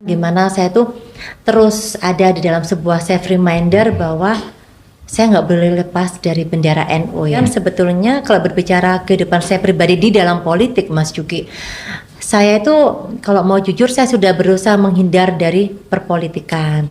Gimana saya tuh terus ada di dalam sebuah self reminder bahwa saya nggak boleh lepas dari bendera NU ya. Sebetulnya kalau berbicara kehidupan saya pribadi di dalam politik, Mas Juki, saya itu kalau mau jujur saya sudah berusaha menghindar dari perpolitikan.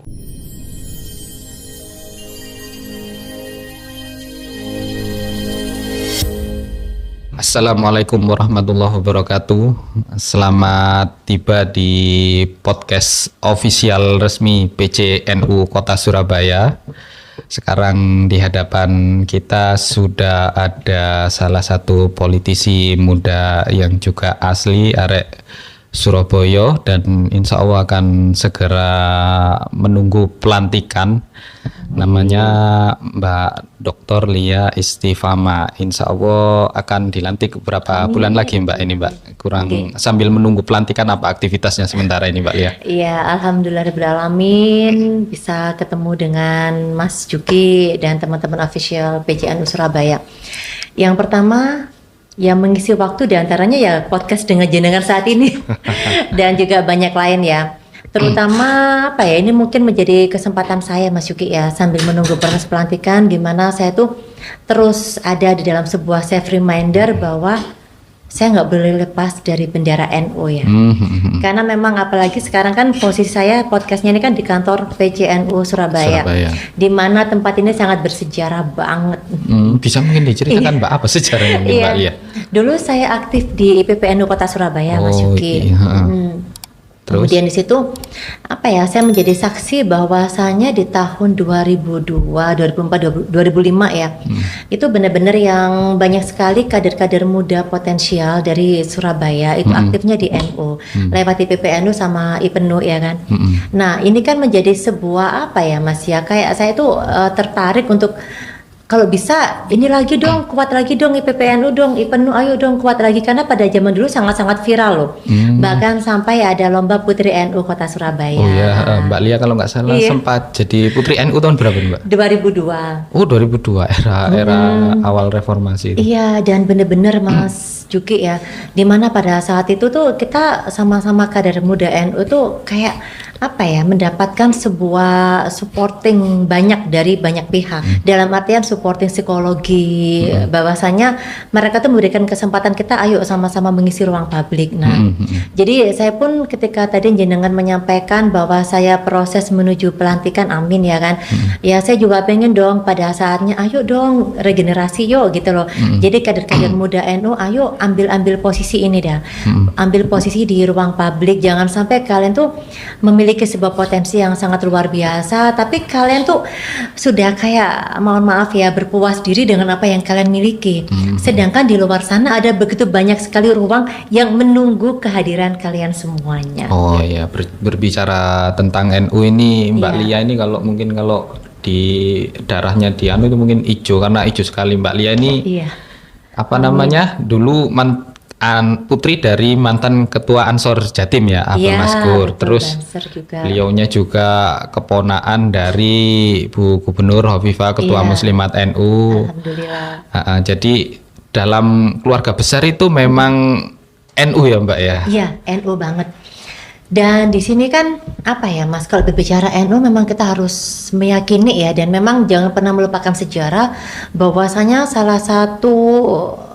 Assalamualaikum warahmatullahi wabarakatuh. Selamat tiba di podcast official resmi PCNU Kota Surabaya. Sekarang di hadapan kita sudah ada salah satu politisi muda yang juga asli arek Surabaya dan insya Allah akan segera menunggu pelantikan. Namanya Mbak Dr. Lia Istifama. Insya Allah akan dilantik beberapa bulan lagi Mbak ini Mbak. Sambil menunggu pelantikan apa aktivitasnya sementara ini Mbak Lia? Iya, alhamdulillahirobbilalamin bisa ketemu dengan Mas Juki dan teman-teman official PCNU Surabaya. Yang pertama, yang mengisi waktu diantaranya ya podcast dengan jenengan saat ini dan juga banyak lain ya. Terutama apa ya, ini mungkin menjadi kesempatan saya Mas Yuki ya, sambil menunggu proses pelantikan, gimana saya tuh terus ada di dalam sebuah self reminder bahwa saya nggak boleh lepas dari bendera NU ya. Karena memang apalagi sekarang kan posisi saya podcastnya ini kan di kantor PCNU Surabaya. Di mana tempat ini sangat bersejarah banget. Bisa mungkin diceritakan Mbak apa sejarahnya Mbak Lia? Dulu saya aktif di IPPNU Kota Surabaya Mas Yuki. Terus? Kemudian di situ apa ya, saya menjadi saksi bahwasanya di tahun 2002, 2004, 2005 ya, itu benar-benar yang banyak sekali kader-kader muda potensial dari Surabaya itu aktifnya di NU lewat IPPNU sama IPENU ya kan. Nah ini kan menjadi sebuah apa ya Mas ya, kayak saya itu tertarik untuk kalau bisa ini lagi dong, kuat lagi dong IPPNU dong, IPENU ayo dong kuat lagi, karena pada zaman dulu sangat-sangat viral loh. Bahkan sampai ada lomba Putri NU Kota Surabaya. Oh iya, Mbak Lia kalau nggak salah sempat jadi Putri NU tahun berapa Mbak? 2002. Oh 2002, era awal reformasi itu. Iya, dan bener-bener Mas Juki ya, dimana pada saat itu tuh kita sama-sama kader muda NU tuh kayak apa ya, mendapatkan sebuah supporting banyak dari banyak pihak. Dalam artian supporting psikologi, bahwasanya mereka tuh memberikan kesempatan kita ayo sama-sama mengisi ruang publik. Nah, jadi saya pun ketika tadi jenengan menyampaikan bahwa saya proses menuju pelantikan, amin ya kan. Ya saya juga pengen dong pada saatnya ayo dong regenerasi yuk gitu loh. Jadi kader-kader muda NU ayo ambil posisi ini dah. Ambil posisi di ruang publik, jangan sampai kalian tuh memiliki sebuah potensi yang sangat luar biasa, tapi kalian tuh sudah kayak mohon maaf ya berpuas diri dengan apa yang kalian miliki. Sedangkan di luar sana ada begitu banyak sekali ruang yang menunggu kehadiran kalian semuanya. Oh ya, berbicara tentang NU ini Mbak Lia ini kalau mungkin kalau di darahnya di anu itu mungkin hijau, karena hijau sekali Mbak Lia ini. Apa namanya? Dulu putri dari mantan ketua Ansor Jatim ya, Abdul Maskur. Terus beliaunya juga keponaan dari Bu Gubernur Hovifah, ketua Muslimat NU. Alhamdulillah. Jadi dalam keluarga besar itu memang NU ya Mbak ya? Iya, NU banget. Dan di sini kan apa ya Mas, kalau berbicara NU memang kita harus meyakini ya, dan memang jangan pernah melupakan sejarah bahwasanya salah satu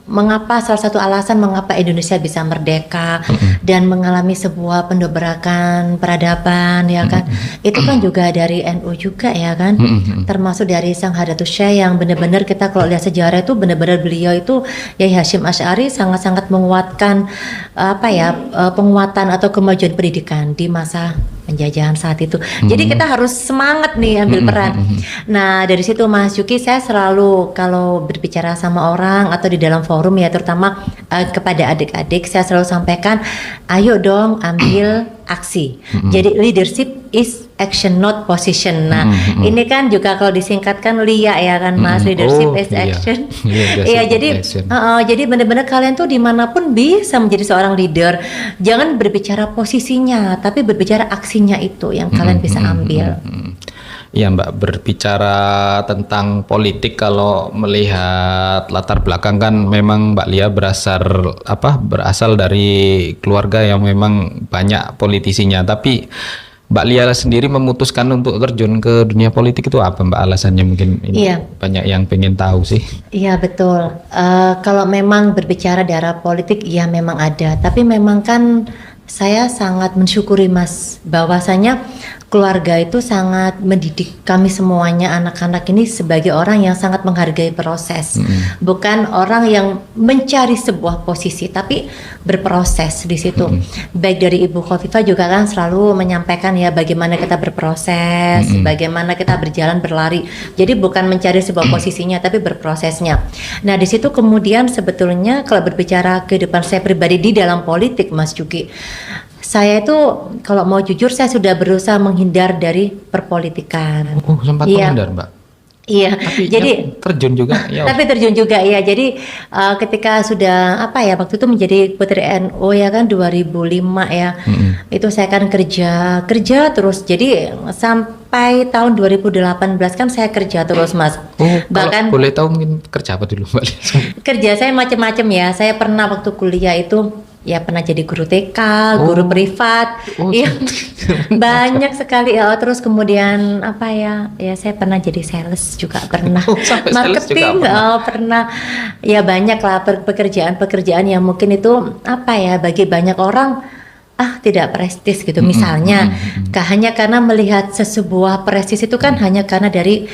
alasan mengapa Indonesia bisa merdeka dan mengalami sebuah pendobrakan peradaban ya kan, itu kan juga dari NU juga ya kan, termasuk dari Sang Hadatus Syekh yang benar-benar kita kalau lihat sejarah itu benar-benar beliau itu Yai Hasyim Asy'ari sangat-sangat menguatkan penguatan atau kemajuan pendidikan di masa penjajahan saat itu. Jadi kita harus semangat nih ambil peran. Nah dari situ Mas Yuki, saya selalu kalau berbicara sama orang atau di dalam forum ya, terutama kepada adik-adik, saya selalu sampaikan ayo dong ambil aksi. Jadi leadership is action not position. Nah ini kan juga kalau disingkatkan LIA ya kan Mas, leadership is action. Iya jadi benar-benar kalian tuh dimanapun bisa menjadi seorang leader. Jangan berbicara posisinya, tapi berbicara aksinya itu yang kalian bisa ambil. Iya Mbak, berbicara tentang politik, kalau melihat latar belakang kan memang Mbak Lia berasal dari keluarga yang memang banyak politisinya, tapi Mbak Lia sendiri memutuskan untuk terjun ke dunia politik itu apa Mbak alasannya? Mungkin ini Iya. banyak yang pengen tahu sih. Iya betul. Kalau memang berbicara daerah politik, ya memang ada. Tapi memang kan saya sangat mensyukuri Mas, bahwasanya keluarga itu sangat mendidik kami semuanya, anak-anak ini sebagai orang yang sangat menghargai proses. Bukan orang yang mencari sebuah posisi, tapi berproses di situ. Baik dari Ibu Khofifah juga kan selalu menyampaikan ya bagaimana kita berproses, bagaimana kita berjalan berlari. Jadi bukan mencari sebuah posisinya, tapi berprosesnya. Nah di situ kemudian sebetulnya kalau berbicara kehidupan saya pribadi di dalam politik, Mas Juki, saya itu kalau mau jujur saya sudah berusaha menghindar dari perpolitikan. Oh, sempat Iya. menghindar Mbak. Iya, Tapi jadi terjun juga ya. tapi terjun juga ya. Jadi ketika sudah apa ya waktu itu menjadi Putri NU ya kan 2005 ya. Itu saya kan kerja terus. Jadi sampai tahun 2018 kan saya kerja terus Mas. Oh, Bahkan kalau boleh tahu mungkin kerja apa dulu Mbak Lia? kerja saya macam-macam ya. Saya pernah waktu kuliah itu ya pernah jadi guru TK, guru privat, iya banyak sekali ya. Terus kemudian apa ya? Ya saya pernah jadi sales juga pernah, Sampai sales marketing juga pernah. Ya banyak lah pekerjaan-pekerjaan yang mungkin itu apa ya bagi banyak orang tidak prestis gitu. Misalnya hanya karena melihat sebuah prestis itu kan hanya karena dari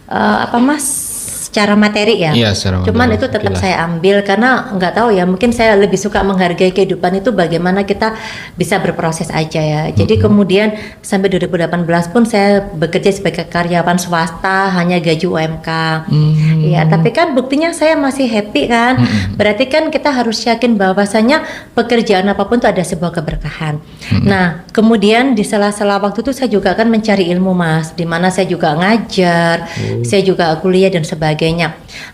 apa Mas? Secara materi ya. Iya, secara Cuman materi, itu tetap jelas. saya ambil karena nggak tahu ya, mungkin saya lebih suka menghargai kehidupan itu bagaimana kita bisa berproses aja ya. Jadi kemudian sampai 2018 pun saya bekerja sebagai karyawan swasta hanya gaji UMK. Ya, tapi kan buktinya saya masih happy kan. Berarti kan kita harus yakin bahwasanya pekerjaan apapun itu ada sebuah keberkahan. Nah, kemudian di sela-sela waktu itu saya juga kan mencari ilmu Mas, di mana saya juga ngajar, saya juga kuliah dan sebagainya.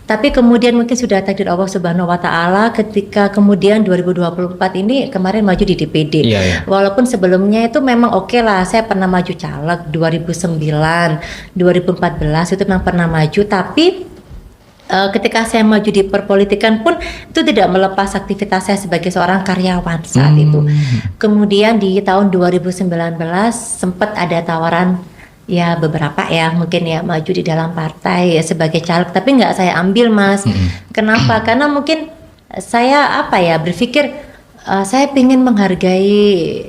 Tapi kemudian mungkin sudah takdir Allah Subhanahu wa taala ketika kemudian 2024 ini kemarin maju di DPD. Iya, iya. Walaupun sebelumnya itu memang oke lah, saya pernah maju caleg 2009, 2014 itu memang pernah maju, tapi ketika saya maju di perpolitikan pun itu tidak melepas aktivitas saya sebagai seorang karyawan saat itu. Kemudian di tahun 2019 sempat ada tawaran ya beberapa ya mungkin ya maju di dalam partai ya sebagai caleg, tapi nggak saya ambil Mas. Kenapa? Karena mungkin saya apa ya berpikir saya ingin menghargai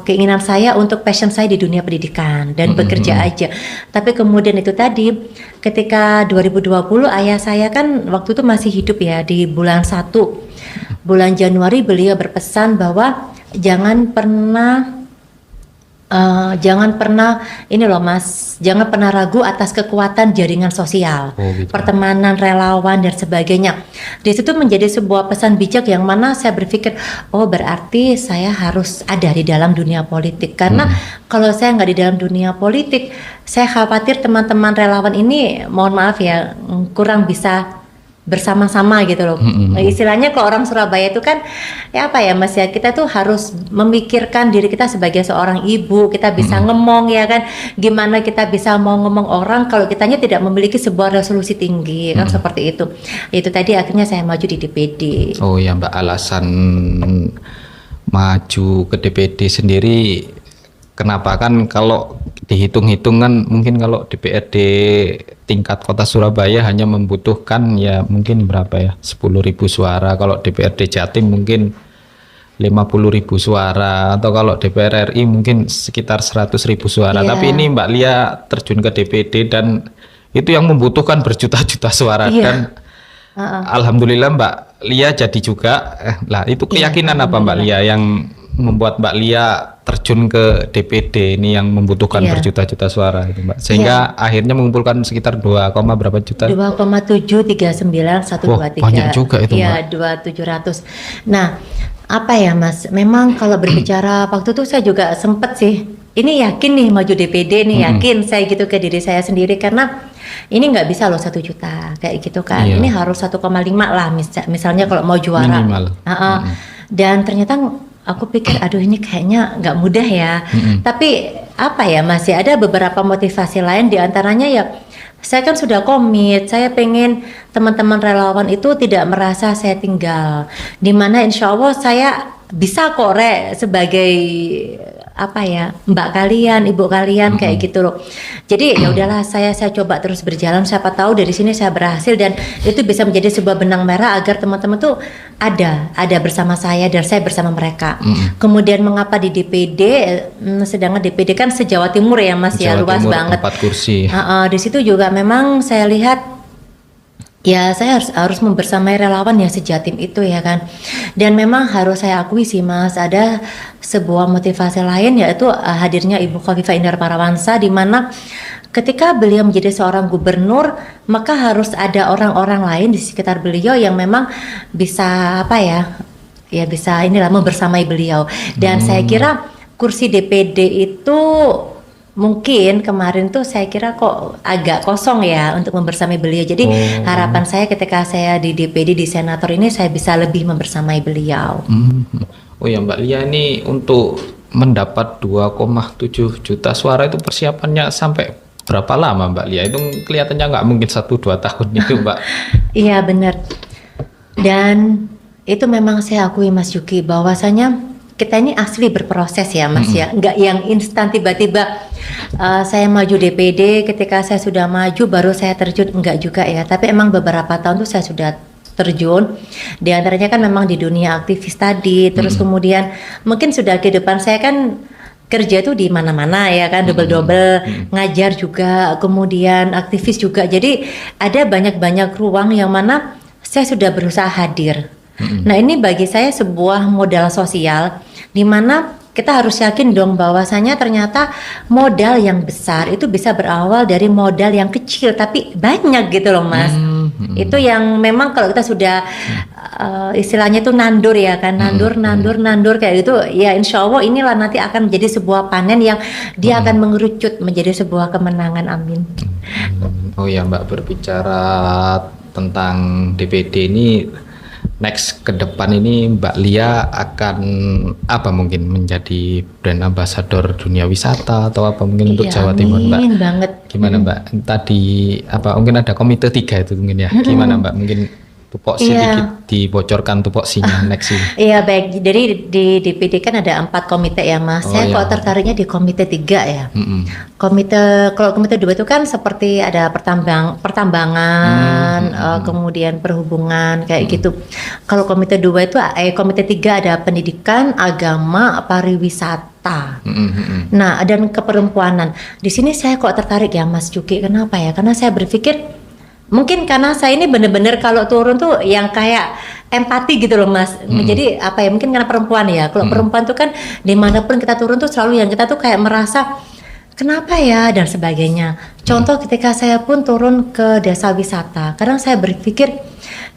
keinginan saya untuk passion saya di dunia pendidikan dan bekerja aja. Tapi kemudian itu tadi ketika 2020 ayah saya kan waktu itu masih hidup ya, di bulan 1 bulan Januari beliau berpesan bahwa jangan pernah ini loh Mas, jangan pernah ragu atas kekuatan jaringan sosial, gitu. pertemanan, relawan dan sebagainya. Di situ menjadi sebuah pesan bijak yang mana saya berpikir, oh berarti saya harus ada di dalam dunia politik. Karena kalau saya nggak di dalam dunia politik, saya khawatir teman-teman relawan ini, mohon maaf ya, kurang bisa bersama-sama gitu loh. Istilahnya kalau orang Surabaya itu kan ya apa ya Mas ya, kita tuh harus memikirkan diri kita sebagai seorang ibu, kita bisa ngomong ya kan, gimana kita bisa mau ngomong orang kalau kitanya tidak memiliki sebuah resolusi tinggi kan, seperti itu. Itu tadi akhirnya saya maju di DPD. Oh ya Mbak, alasan maju ke DPD sendiri kenapa? Kan kalau dihitung-hitung kan mungkin kalau DPRD tingkat kota Surabaya hanya membutuhkan ya mungkin berapa ya 10.000 suara, kalau DPRD Jatim mungkin 50.000 suara, atau kalau DPR RI mungkin sekitar 100.000 suara. Tapi ini Mbak Lia terjun ke DPD dan itu yang membutuhkan berjuta-juta suara. Dan alhamdulillah Mbak Lia jadi juga. Lah itu keyakinan apa Mbak Lia yang membuat Mbak Lia terjun ke DPD ini yang membutuhkan berjuta-juta suara itu Mbak, sehingga akhirnya mengumpulkan sekitar 2, berapa juta? 2,739.123. Wah, banyak juga itu Iya, 2.700. Nah, apa ya Mas, memang kalau berbicara waktu itu saya juga sempet sih, ini yakin nih maju DPD nih, yakin saya gitu ke diri saya sendiri, karena ini nggak bisa loh 1 juta kayak gitu kan. Ini harus 1,5 lah misalnya kalau mau juara. Minimal. Dan ternyata aku pikir aduh ini kayaknya nggak mudah ya. Tapi apa ya masih ada beberapa motivasi lain, diantaranya ya saya kan sudah komit, saya pengen teman-teman relawan itu tidak merasa saya tinggal, dimana insya Allah saya bisa kok sebagai apa ya, mbak kalian, ibu kalian kayak gitu loh. Jadi ya udahlah, saya coba terus berjalan, siapa tahu dari sini saya berhasil dan itu bisa menjadi sebuah benang merah agar teman-teman tuh ada bersama saya dan saya bersama mereka. Kemudian mengapa di DPD, sedangkan DPD kan se-Jawa Timur ya Mas, ya Jawa luas Timur, banget. 4 kursi. Di situ juga memang saya lihat ya saya harus membersamai relawan yang sejatim itu ya kan. Dan memang harus saya akui sih Mas, ada sebuah motivasi lain yaitu hadirnya Ibu Khofifah Indar Parawansa, di mana ketika beliau menjadi seorang gubernur maka harus ada orang-orang lain di sekitar beliau yang memang bisa apa ya bisa inilah membersamai beliau. Dan saya kira kursi DPD itu mungkin kemarin tuh saya kira kok agak kosong ya untuk membersamai beliau. Jadi harapan saya ketika saya di DPD, di senator ini, saya bisa lebih membersamai beliau. Oh ya Mbak Lia, ini untuk mendapat 2,7 juta suara itu persiapannya sampai berapa lama Mbak Lia? Itu kelihatannya nggak mungkin 1-2 tahun itu Mbak. Iya benar. Dan itu memang saya akui Mas Yuki, bahwasanya kita ini asli berproses ya Mas ya, nggak yang instan tiba-tiba saya maju DPD, ketika saya sudah maju baru saya terjun, enggak juga ya, tapi emang beberapa tahun tuh saya sudah terjun, di antaranya kan memang di dunia aktivis tadi, terus kemudian mungkin sudah ke depan saya kan kerja tuh di mana-mana ya kan, double-double, ngajar juga, kemudian aktivis juga, jadi ada banyak-banyak ruang yang mana saya sudah berusaha hadir. Nah ini bagi saya sebuah modal sosial, di mana kita harus yakin dong bahwasanya ternyata modal yang besar itu bisa berawal dari modal yang kecil tapi banyak gitu loh Mas. Itu yang memang kalau kita sudah istilahnya tuh nandur ya kan, nandur kayak gitu ya, insya Allah inilah nanti akan menjadi sebuah panen yang dia akan mengerucut menjadi sebuah kemenangan, amin. Oh ya Mbak, berbicara tentang DPD ini, next ke depan ini Mbak Lia akan apa, mungkin menjadi brand ambassador dunia wisata atau apa mungkin untuk Jawa Timur Mbak? Amin banget. Gimana Mbak? Tadi apa mungkin ada komite 3 itu mungkin ya? Gimana Mbak? Mungkin tupoksi sedikit dibocorkan tupoksinya next ini. Iya baik, jadi di DPD kan ada 4 komite ya Mas. Saya kok tertariknya di komite 3 ya. Kalau komite 2 itu kan seperti ada pertambangan, kemudian perhubungan kayak gitu. Kalau komite 2 itu komite 3 ada pendidikan, agama, pariwisata. Nah, dan keperempuanan. Di sini saya kok tertarik ya Mas Juki. Kenapa ya? Karena saya berpikir mungkin karena saya ini bener-bener kalau turun tuh yang kayak empati gitu loh Mas. Jadi apa ya, mungkin karena perempuan ya. Kalau perempuan tuh kan dimanapun kita turun tuh selalu yang kita tuh kayak merasa kenapa ya dan sebagainya. Contoh ketika saya pun turun ke desa wisata, kadang saya berpikir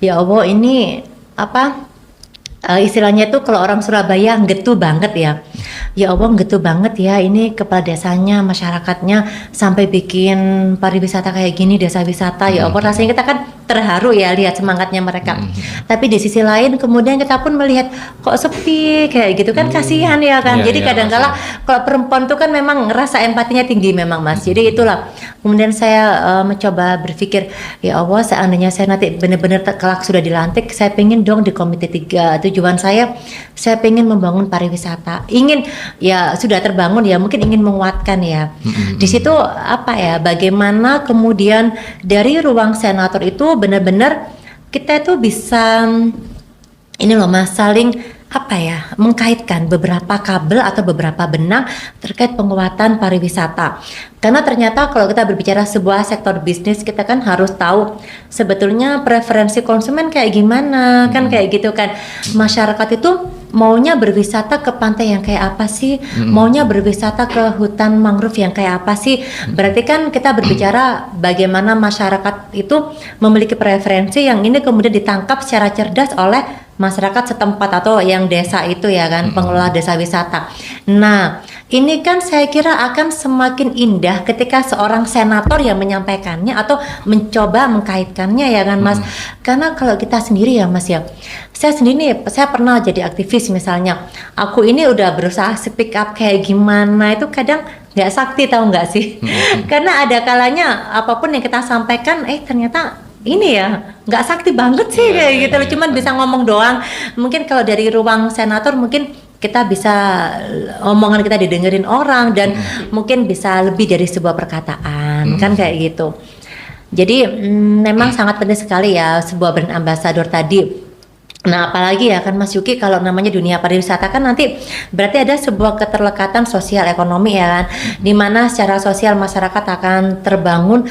ya Allah ini apa istilahnya tuh kalau orang Surabaya getu banget ya. Ya Allah getu banget ya ini kepala desanya, masyarakatnya sampai bikin pariwisata kayak gini, desa wisata. Ya Allah rasanya kita kan terharu ya lihat semangatnya mereka. Tapi di sisi lain kemudian kita pun melihat kok sepi kayak gitu kan, kasihan ya kan. Jadi kadang-kala kalau perempuan tuh kan memang ngerasa empatinya tinggi memang Mas. Jadi itulah kemudian saya mencoba berpikir ya Allah seandainya saya nanti benar-benar kelak sudah dilantik, saya pengen dong di komite 3. Tujuan saya pengen membangun pariwisata. Ingin ya sudah terbangun ya, mungkin ingin menguatkan ya. Di situ apa ya, bagaimana kemudian dari ruang senator itu benar-benar kita itu bisa ini loh Mas, saling apa ya, mengkaitkan beberapa kabel atau beberapa benang terkait penguatan pariwisata. Karena ternyata kalau kita berbicara sebuah sektor bisnis, kita kan harus tahu sebetulnya preferensi konsumen kayak gimana, kan kayak gitu kan. Masyarakat itu maunya berwisata ke pantai yang kayak apa sih, maunya berwisata ke hutan mangrove yang kayak apa sih. Berarti kan kita berbicara bagaimana masyarakat itu memiliki preferensi yang ini kemudian ditangkap secara cerdas oleh masyarakat setempat atau yang desa itu ya kan, pengelola desa wisata. Nah, ini kan saya kira akan semakin indah ketika seorang senator yang menyampaikannya atau mencoba mengkaitkannya ya kan Mas. Karena kalau kita sendiri ya Mas ya, saya pernah jadi aktivis misalnya, aku ini udah berusaha speak up kayak gimana, itu kadang nggak sakti, tahu nggak sih? Karena ada kalanya apapun yang kita sampaikan ternyata ini ya nggak sakti banget sih kayak gitu loh, cuman bisa ngomong doang. Mungkin kalau dari ruang senator mungkin kita bisa omongan kita didengerin orang dan mungkin bisa lebih dari sebuah perkataan kan kayak gitu. Jadi memang sangat penting sekali ya sebuah brand ambassador tadi. Nah apalagi ya kan Mas Yuki kalau namanya dunia pariwisata kan nanti berarti ada sebuah keterlekatan sosial ekonomi ya kan, dimana secara sosial masyarakat akan terbangun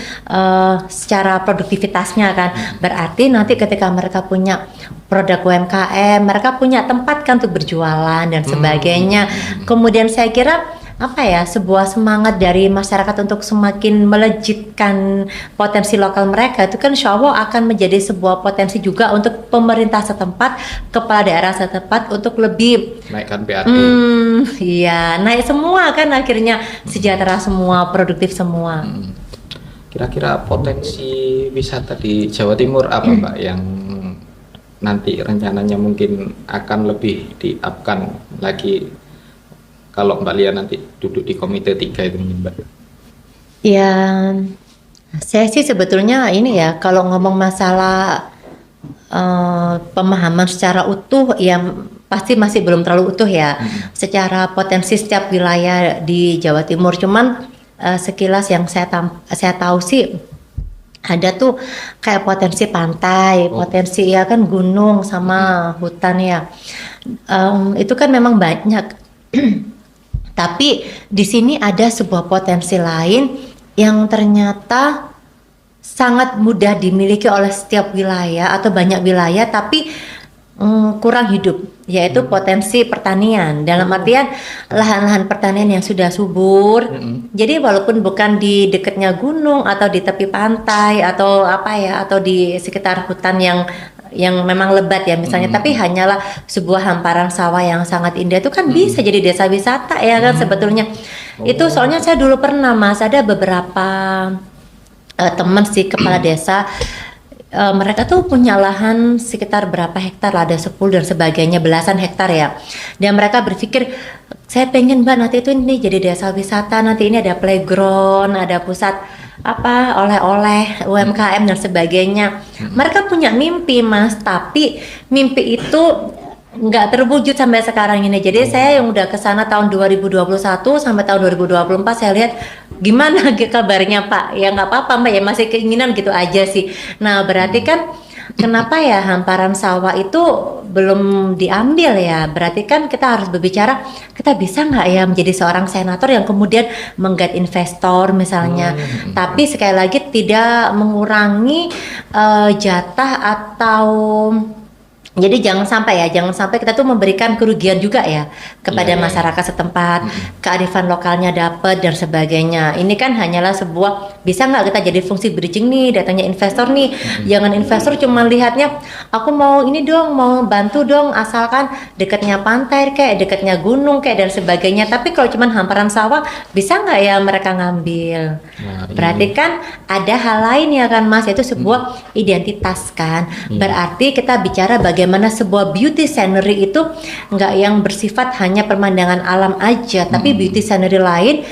secara produktivitasnya kan. Berarti nanti ketika mereka punya produk UMKM, mereka punya tempat kan untuk berjualan dan sebagainya. Kemudian saya kira apa ya, sebuah semangat dari masyarakat untuk semakin melejitkan potensi lokal mereka itu kan insya Allah akan menjadi sebuah potensi juga untuk pemerintah setempat, kepala daerah setempat untuk lebih naikkan BAT. Iya, naik semua kan akhirnya, sejahtera semua, produktif semua. Kira-kira potensi wisata di Jawa Timur apa Mbak yang nanti rencananya mungkin akan lebih di-up-kan lagi kalau Mbak Lia nanti duduk di komite 3 itu Mbak? Ya, saya sih sebetulnya ini ya, kalau ngomong masalah pemahaman secara utuh ya pasti masih belum terlalu utuh ya. Secara potensi setiap wilayah di Jawa Timur, cuman sekilas yang saya tahu sih ada tuh kayak potensi pantai, potensi ya kan gunung sama hutan ya. Itu kan memang banyak. Tapi di sini ada sebuah potensi lain yang ternyata sangat mudah dimiliki oleh setiap wilayah atau banyak wilayah, tapi kurang hidup, yaitu potensi pertanian. Dalam artian lahan-lahan pertanian yang sudah subur. Jadi walaupun bukan di dekatnya gunung atau di tepi pantai atau apa ya, atau di sekitar hutan yang memang lebat ya misalnya, tapi hanyalah sebuah hamparan sawah yang sangat indah, itu kan bisa jadi desa wisata ya kan sebetulnya. Itu soalnya saya dulu pernah Mas, ada beberapa teman sih kepala desa, mereka tuh punya lahan sekitar berapa hektar lah, ada 10 dan sebagainya, belasan hektar ya. Dan mereka berpikir, saya pengen Mbak nanti itu ini jadi desa wisata, nanti ini ada playground, ada pusat apa oleh-oleh UMKM dan sebagainya. Mereka punya mimpi Mas, tapi mimpi itu nggak terwujud sampai sekarang ini. Jadi saya yang udah kesana tahun 2021 sampai tahun 2024 saya lihat gimana kabarnya Pak, ya nggak apa-apa Mbak ya, masih keinginan gitu aja sih. Nah berarti kan kenapa ya hamparan sawah itu belum diambil ya? Berarti kan kita harus berbicara, kita bisa nggak ya menjadi seorang senator yang kemudian menggait investor misalnya, tapi sekali lagi tidak mengurangi jatah atau jadi jangan sampai kita tuh memberikan kerugian juga ya kepada masyarakat setempat, kearifan lokalnya dapat dan sebagainya. Ini kan hanyalah sebuah, bisa nggak kita jadi fungsi bridging nih, datangnya investor nih. Jangan investor cuma lihatnya, aku mau ini dong, mau bantu dong, asalkan dekatnya pantai kayak, dekatnya gunung kayak dan sebagainya. Tapi kalau cuma hamparan sawah, bisa nggak ya mereka ngambil? Berarti kan ada hal lain ya kan Mas, itu sebuah identitas kan. Berarti kita bicara bagaimana sebuah beauty scenery itu nggak yang bersifat hanya pemandangan alam aja, tapi beauty scenery lain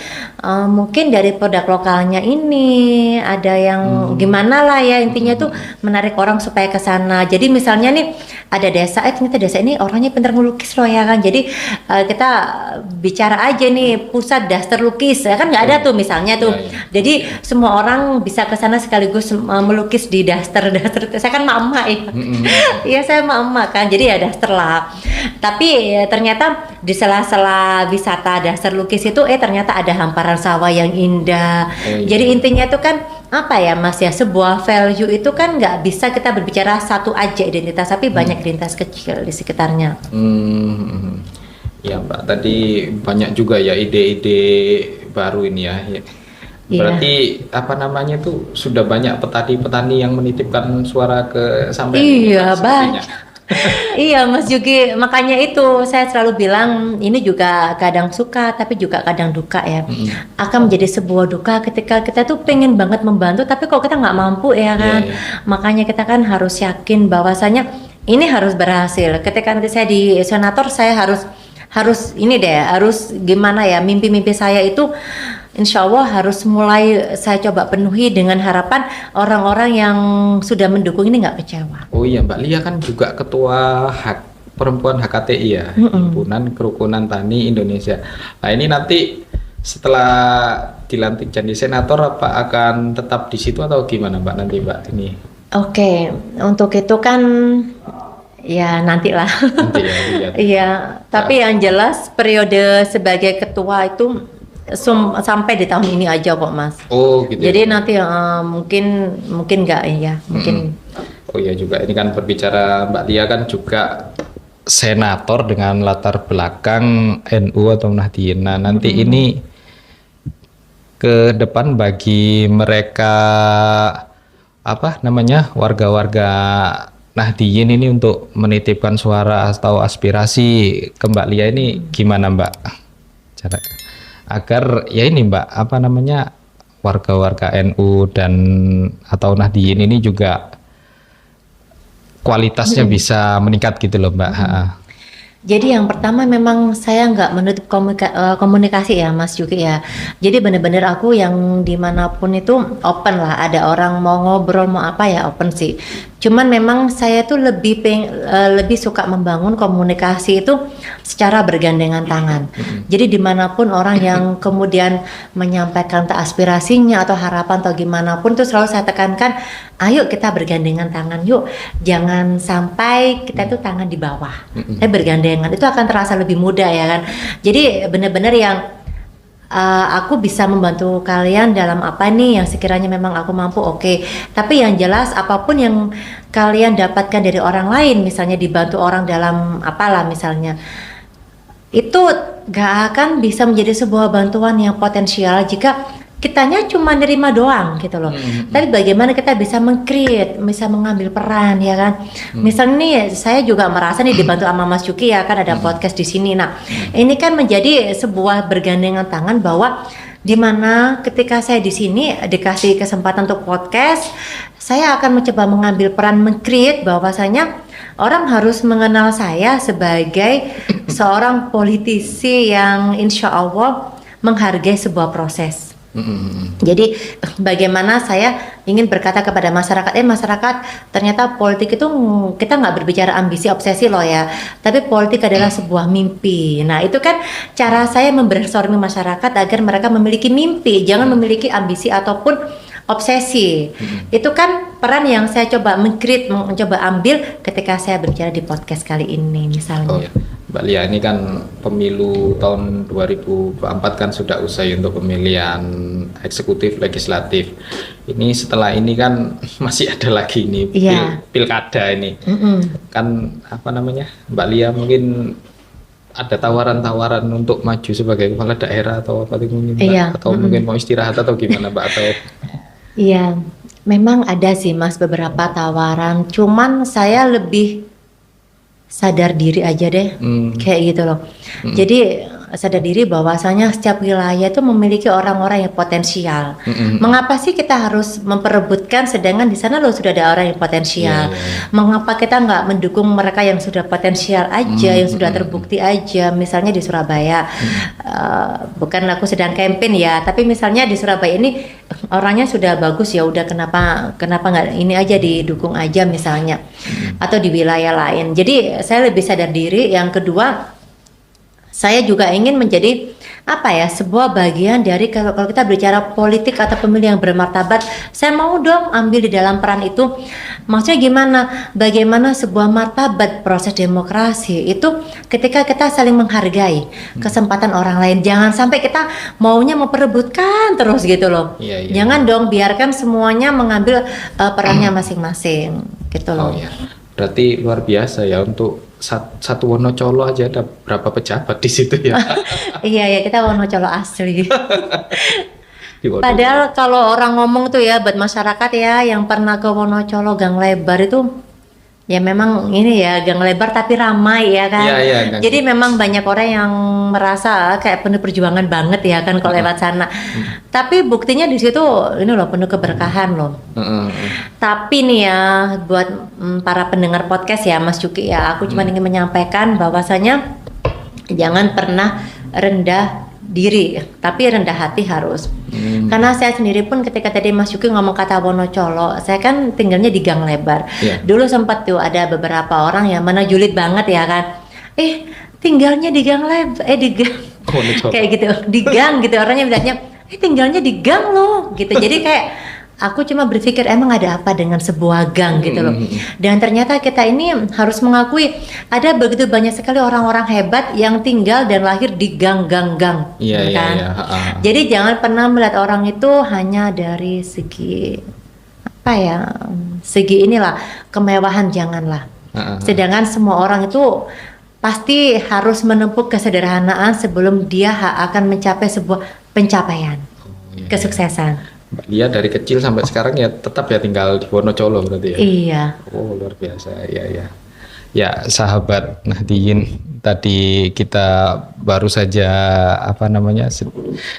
mungkin dari produk lokalnya ini ada yang gimana lah ya, intinya tuh menarik orang supaya ke sana. Jadi misalnya nih ada desa, ternyata desa ini orangnya pintar ngelukis loh ya kan. Jadi kita bicara aja nih pusat daster lukis ya kan, nggak ada tuh misalnya tuh. Jadi semua orang bisa ke sana sekaligus melukis di daster. Saya kan mama ya. Iya saya mama kan. Jadi ya daster lah. Tapi ternyata di sela-sela wisata daster lukis itu ternyata ada hamparan sawah yang indah. Jadi intinya itu kan apa ya Mas ya, sebuah value itu kan nggak bisa kita berbicara satu aja identitas, tapi banyak identitas kecil di sekitarnya. Ya Mbak, tadi banyak juga ya ide-ide baru ini ya. Berarti apa namanya tuh sudah banyak petani-petani yang menitipkan suara ke sampai iya banyak. Iya Mas Yuki, makanya itu saya selalu bilang ini juga kadang suka tapi juga kadang duka ya. Akan menjadi sebuah duka ketika kita tuh pengen banget membantu, tapi kalau kita nggak mampu ya kan. Makanya kita kan harus yakin bahwasanya ini harus berhasil. Ketika nanti saya di senator, saya harus ini deh, harus gimana ya, mimpi-mimpi saya itu insya Allah harus mulai saya coba penuhi dengan harapan orang-orang yang sudah mendukung ini nggak kecewa. Oh iya Mbak Lia kan juga ketua Perempuan HKTI ya, Himpunan Kerukunan Tani Indonesia. Nah ini nanti setelah dilantik jadi senator apa akan tetap di situ atau gimana Mbak nanti Mbak ini? Oke, untuk itu kan ya nantilah. Nanti ya, lihat. Iya, tapi yang jelas periode sebagai ketua itu sampai di tahun ini aja kok Mas. Oh gitu. Jadi ya. nanti mungkin nggak ya, mungkin. Oh iya juga, ini kan berbicara Mbak Lia kan juga senator dengan latar belakang NU atau Nahdien. Nah nanti ini ke depan bagi mereka apa namanya warga-warga Nahdien ini untuk menitipkan suara atau aspirasi ke Mbak Lia ini gimana Mbak? Cara agar ya ini Mbak apa namanya warga-warga NU dan atau Nahdien ini juga kualitasnya bisa meningkat gitu loh Mbak. Jadi yang pertama memang saya nggak menutup komunikasi ya Mas Juki ya. Jadi benar-benar aku yang dimanapun itu open lah. Ada orang mau ngobrol mau apa ya open sih. Cuman memang saya tuh lebih suka membangun komunikasi itu secara bergandengan tangan. Jadi dimanapun orang yang kemudian menyampaikan aspirasinya atau harapan atau gimana pun tuh selalu saya tekankan, ayo kita bergandengan tangan yuk. Jangan sampai kita tuh tangan di bawah. Bergandengan itu akan terasa lebih mudah ya kan. Jadi benar-benar yang aku bisa membantu kalian dalam apa nih yang sekiranya memang aku mampu, oke. Tapi yang jelas apapun yang kalian dapatkan dari orang lain, misalnya dibantu orang dalam apalah misalnya, itu gak akan bisa menjadi sebuah bantuan yang potensial jika kitanya cuma nerima doang gitu loh. Tapi bagaimana kita bisa meng-create, bisa mengambil peran ya kan. Misalnya nih saya juga merasa nih dibantu sama Mas Juki ya kan ada podcast di sini. Nah, ini kan menjadi sebuah bergandengan tangan bahwa dimana ketika saya di sini dikasih kesempatan untuk podcast, saya akan mencoba mengambil peran meng-create bahwasanya orang harus mengenal saya sebagai seorang politisi yang insya Allah menghargai sebuah proses. Jadi bagaimana saya ingin berkata kepada masyarakat, masyarakat ternyata politik itu kita nggak berbicara ambisi obsesi loh ya, tapi politik adalah sebuah mimpi. Nah itu kan cara saya membrainstorming masyarakat agar mereka memiliki mimpi, jangan memiliki ambisi ataupun obsesi. Itu kan peran yang saya coba mencoba ambil ketika saya berbicara di podcast kali ini misalnya. Oh ya. Mbak Lia ini kan pemilu tahun 2024 kan sudah usai untuk pemilihan eksekutif legislatif. Ini setelah ini kan masih ada lagi ini pilkada ini. Kan apa namanya Mbak Lia mungkin ada tawaran-tawaran untuk maju sebagai kepala daerah atau apa mungkin Mbak? Atau mungkin mau istirahat atau gimana Mbak atau? Iya, memang ada sih Mas beberapa tawaran. Cuman saya lebih sadar diri aja deh, kayak gitu loh. Jadi sadar diri bahwasanya setiap wilayah itu memiliki orang-orang yang potensial. Mengapa sih kita harus memperebutkan sedangkan di sana loh sudah ada orang yang potensial? Mengapa kita nggak mendukung mereka yang sudah potensial aja, yang sudah terbukti aja? Misalnya di Surabaya, bukan aku sedang campaign ya, tapi misalnya di Surabaya ini orangnya sudah bagus ya, udah kenapa nggak ini aja didukung aja misalnya, atau di wilayah lain. Jadi saya lebih sadar diri. Yang kedua, saya juga ingin menjadi sebuah bagian dari kalau kita bicara politik atau pemilih yang bermartabat, saya mau dong ambil di dalam peran itu. Maksudnya gimana? Bagaimana sebuah martabat proses demokrasi itu ketika kita saling menghargai kesempatan orang lain. Jangan sampai kita maunya memperebutkan terus gitu loh. Jangan dong, biarkan semuanya mengambil perannya masing-masing gitu loh. Berarti luar biasa ya, untuk satu Wonocolo aja ada berapa pejabat di situ ya? Iya kita Wonocolo asli. Padahal kalau orang ngomong tuh ya buat masyarakat ya yang pernah ke Wonocolo Gang Lebar itu ya memang ini ya Gang Lebar tapi ramai ya kan. Jadi memang banyak orang yang merasa kayak penuh perjuangan banget ya kan kalau lewat sana. Tapi buktinya di situ ini loh penuh keberkahan loh. Tapi nih ya buat para pendengar podcast ya Mas Juki ya, aku cuma ingin menyampaikan bahwasanya jangan pernah rendah diri, tapi rendah hati harus. Karena saya sendiri pun ketika tadi Mas Yuki ngomong kata Wonocolo, saya kan tinggalnya di Gang Lebar. Dulu sempat tuh ada beberapa orang yang mana julid banget ya kan, tinggalnya di Gang Lebar, di gang kayak gitu, di gang gitu, orangnya bilangnya, tinggalnya di gang loh, gitu. Jadi kayak aku cuma berpikir emang ada apa dengan sebuah gang gitu loh. Dan ternyata kita ini harus mengakui ada begitu banyak sekali orang-orang hebat yang tinggal dan lahir di gang-gang-gang, kan? Jadi jangan pernah melihat orang itu hanya dari segi segi inilah kemewahan, janganlah. Sedangkan semua orang itu pasti harus menempuh kesederhanaan sebelum dia akan mencapai sebuah pencapaian, kesuksesan. Mbak Lia dari kecil sampai sekarang ya tetap ya tinggal di Wonocolo berarti ya? Iya. Oh luar biasa, ya sahabat Nahdien, tadi kita baru saja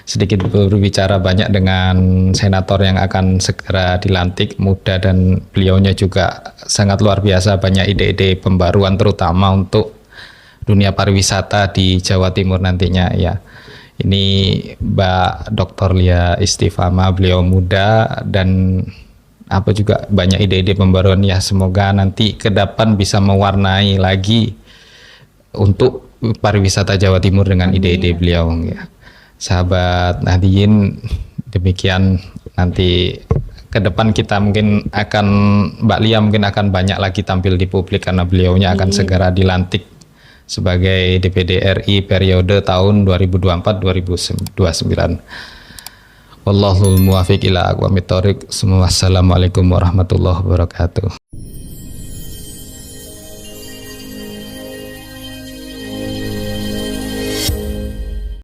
sedikit berbicara banyak dengan senator yang akan segera dilantik, muda, dan beliaunya juga sangat luar biasa, banyak ide-ide pembaruan terutama untuk dunia pariwisata di Jawa Timur nantinya ya. Ini Mbak Dr. Lia Istifama, beliau muda dan juga banyak ide-ide pembaruan ya, semoga nanti ke depan bisa mewarnai lagi untuk pariwisata Jawa Timur dengan ide-ide beliau ya. Sahabat Nahdien, demikian, nanti ke depan kita mungkin akan, Mbak Lia mungkin akan banyak lagi tampil di publik karena beliaunya akan segera dilantik sebagai DPD RI periode tahun 2024-2029. Wallahul muwaffiq ila aqwamit thoriq. Wassalamualaikum warahmatullahi wabarakatuh.